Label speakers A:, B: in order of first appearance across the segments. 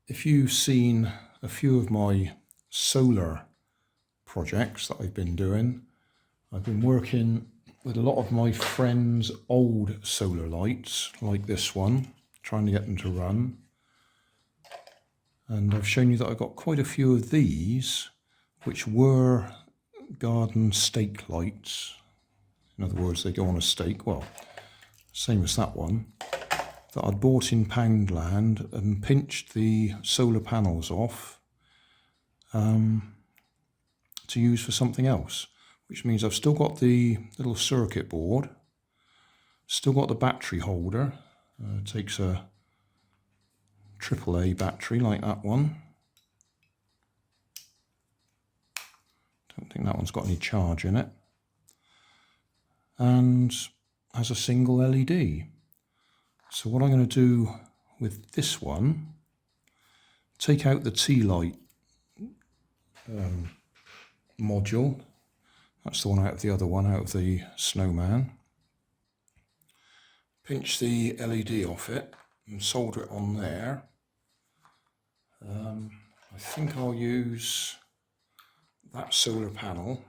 A: If you've seen a few of my solar projects that I've been doing, I've been working with a lot of my friends' old solar lights, like this one, trying to get them to run. And I've shown you that I've got quite a few of these, which were garden stake lights. In other words, they go on a stake, well, same as that one, that I'd bought in Poundland and pinched the solar panels off to use for something else, which means I've still got the little circuit board, still got the battery holder. It takes a AAA battery like that one. Don't think that one's got any charge in it. And has a single LED. So what I'm going to do with this one, take out the T-light module. That's the one out of the other one, out of the Snowman. Pinch the LED off it and solder it on there. I think I'll use that solar panel.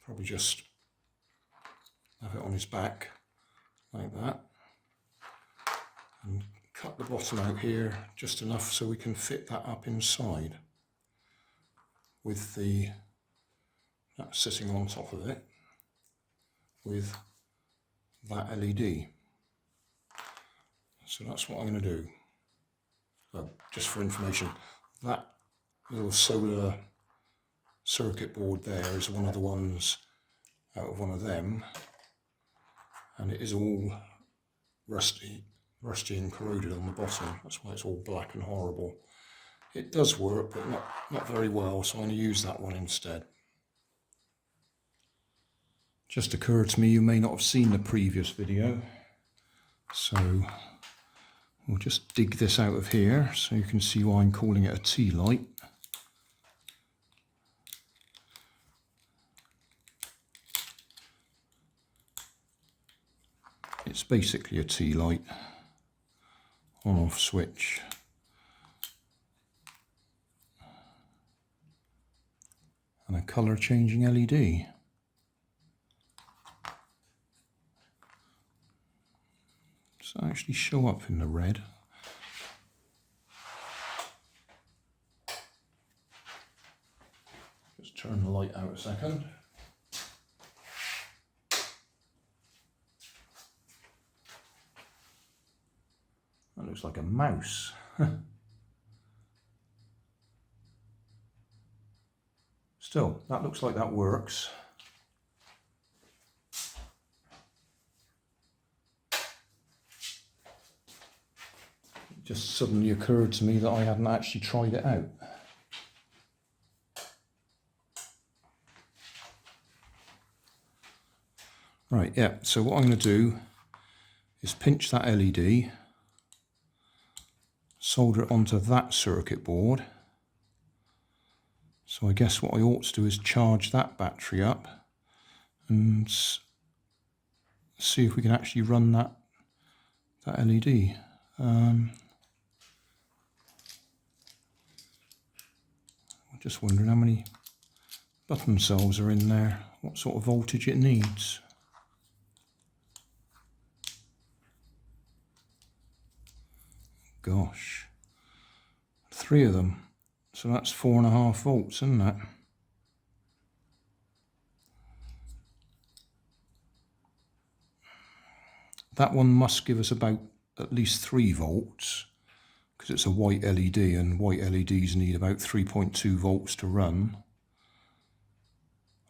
A: Probably just have it on his back like that, and cut the bottom out here just enough so we can fit that up inside with that sitting on top of it with that LED. So that's what I'm going to do. Well, just for information, that little solar circuit board there is one of the ones out of one of them, and it is all rusty and corroded on the bottom. That's why it's all black and horrible. It does work, but not very well, so I'm going to use that one instead. Just occurred to me you may not have seen the previous video, so we'll just dig this out of here so you can see why I'm calling it a T-light. It's basically a T-light, on-off switch. And a colour changing LED. Does that actually show up in the red? Just turn the light out a second. That looks like a mouse. Still, that looks like that works. It just suddenly occurred to me that I hadn't actually tried it out. Right, yeah, so what I'm going to do is pinch that LED, solder it onto that circuit board. So I guess what I ought to do is charge that battery up and see if we can actually run that LED. I'm just wondering how many button cells are in there, what sort of voltage it needs. Gosh, 3 of them. So that's 4.5 volts, isn't that? That one must give us about at least 3 volts because it's a white LED and white LEDs need about 3.2 volts to run.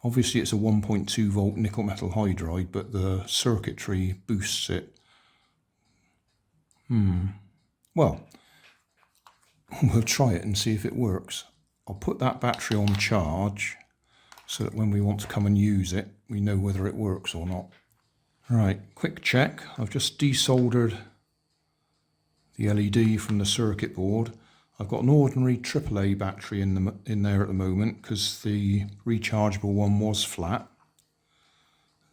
A: Obviously it's a 1.2 volt nickel metal hydride, but the circuitry boosts it. Well, we'll try it and see if it works. I'll put that battery on charge so that when we want to come and use it, we know whether it works or not. Right, quick check. I've just desoldered the LED from the circuit board. I've got an ordinary AAA battery in there at the moment because the rechargeable one was flat.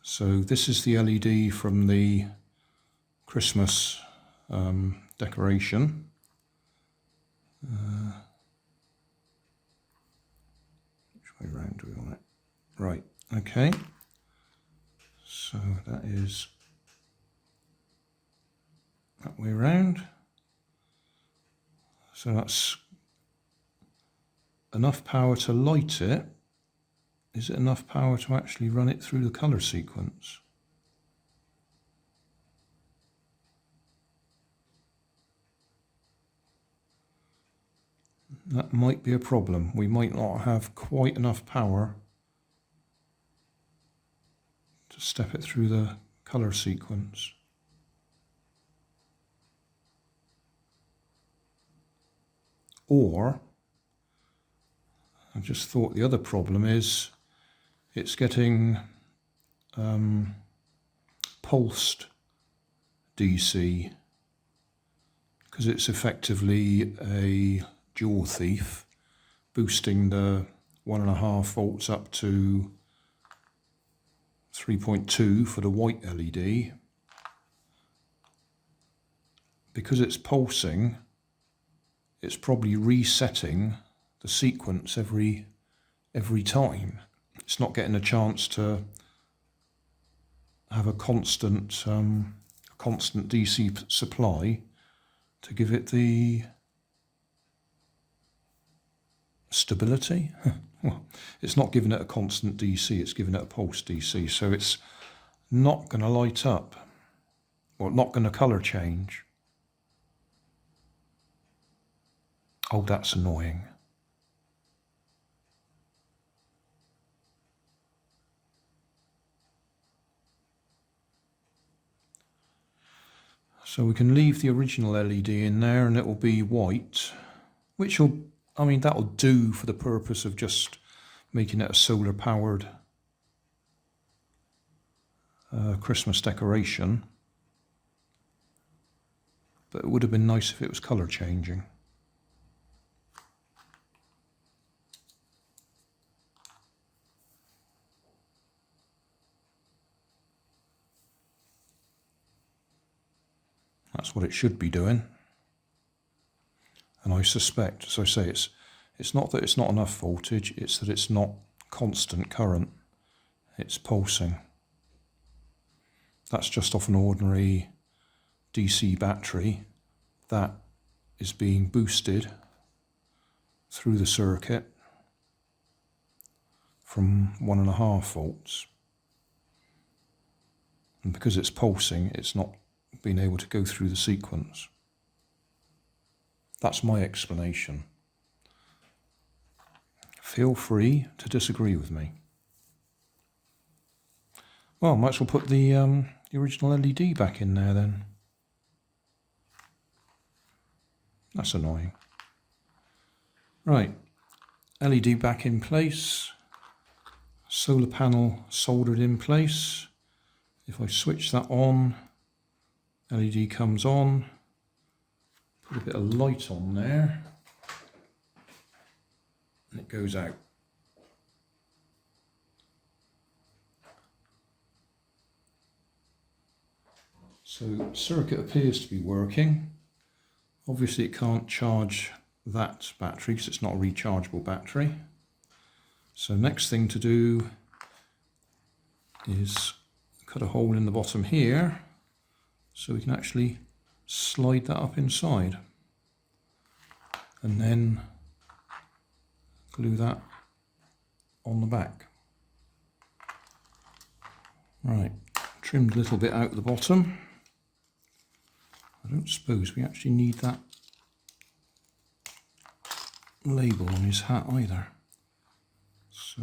A: So this is the LED from the Christmas decoration. Which way round do we want it? Right, okay. So that is that way round. So that's enough power to light it. Is it enough power to actually run it through the colour sequence? That might be a problem. We might not have quite enough power to step it through the colour sequence. Or, I just thought the other problem is it's getting pulsed DC, because it's effectively a jaw thief, boosting the 1.5 volts up to 3.2 for the white LED. Because it's pulsing, it's probably resetting the sequence every time. It's not getting a chance to have a constant DC supply to give it the stability. Well, it's not giving it a constant DC, it's giving it a pulse DC, so it's not going to light up, or not going to colour change. Oh, that's annoying. So we can leave the original LED in there and it will be white, which will, I mean, that'll do for the purpose of just making it a solar powered Christmas decoration. But it would have been nice if it was colour changing. That's what it should be doing. And I suspect, as I say, it's not that it's not enough voltage, it's that it's not constant current. It's pulsing. That's just off an ordinary DC battery that is being boosted through the circuit from 1.5 volts. And because it's pulsing, it's not being able to go through the sequence. That's my explanation. Feel free to disagree with me. Well, might as well put the original LED back in there then. That's annoying. Right, LED back in place. Solar panel soldered in place. If I switch that on, LED comes on. Put a bit of light on there. And it goes out. So circuit appears to be working. Obviously it can't charge that battery because it's not a rechargeable battery. So next thing to do is cut a hole in the bottom here so we can actually slide that up inside and then glue that on the back. Right, trimmed a little bit out the bottom. I don't suppose we actually need that label on his hat either. So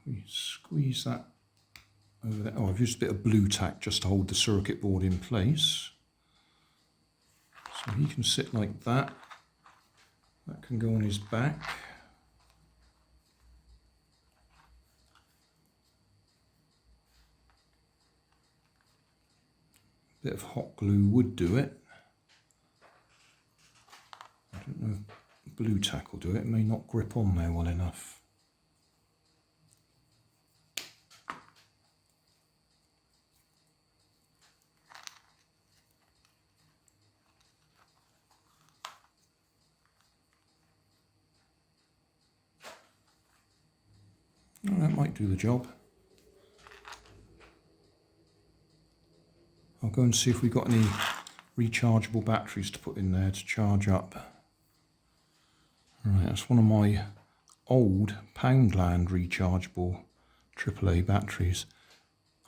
A: we squeeze that over there. Oh, I've used a bit of blue tack just to hold the circuit board in place. So he can sit like that. That can go on his back. A bit of hot glue would do it. I don't know if blue tack will do it. It may not grip on there well enough. Oh, that might do the job. I'll go and see if we've got any rechargeable batteries to put in there to charge up. Right, that's one of my old Poundland rechargeable AAA batteries.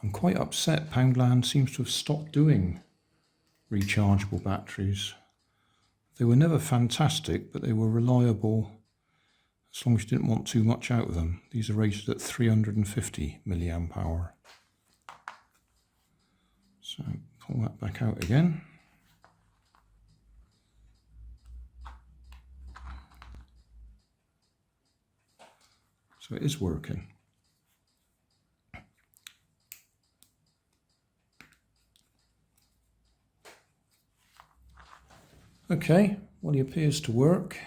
A: I'm quite upset Poundland seems to have stopped doing rechargeable batteries. They were never fantastic, but they were reliable as long as you didn't want too much out of them. These are rated at 350 milliamp hour. So pull that back out again. So it is working. Okay, well, he appears to work.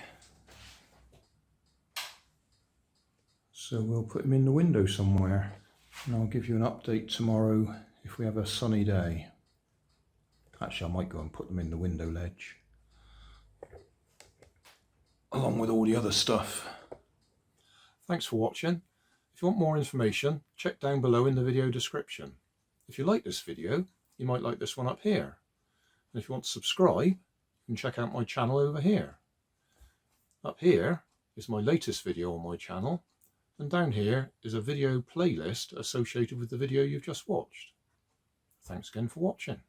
A: So we'll put him in the window somewhere, and I'll give you an update tomorrow if we have a sunny day. Actually, I might go and put them in the window ledge, along with all the other stuff. Thanks for watching. If you want more information, check down below in the video description. If you like this video, you might like this one up here. And if you want to subscribe, you can check out my channel over here. Up here is my latest video on my channel, and down here is a video playlist associated with the video you've just watched. Thanks again for watching.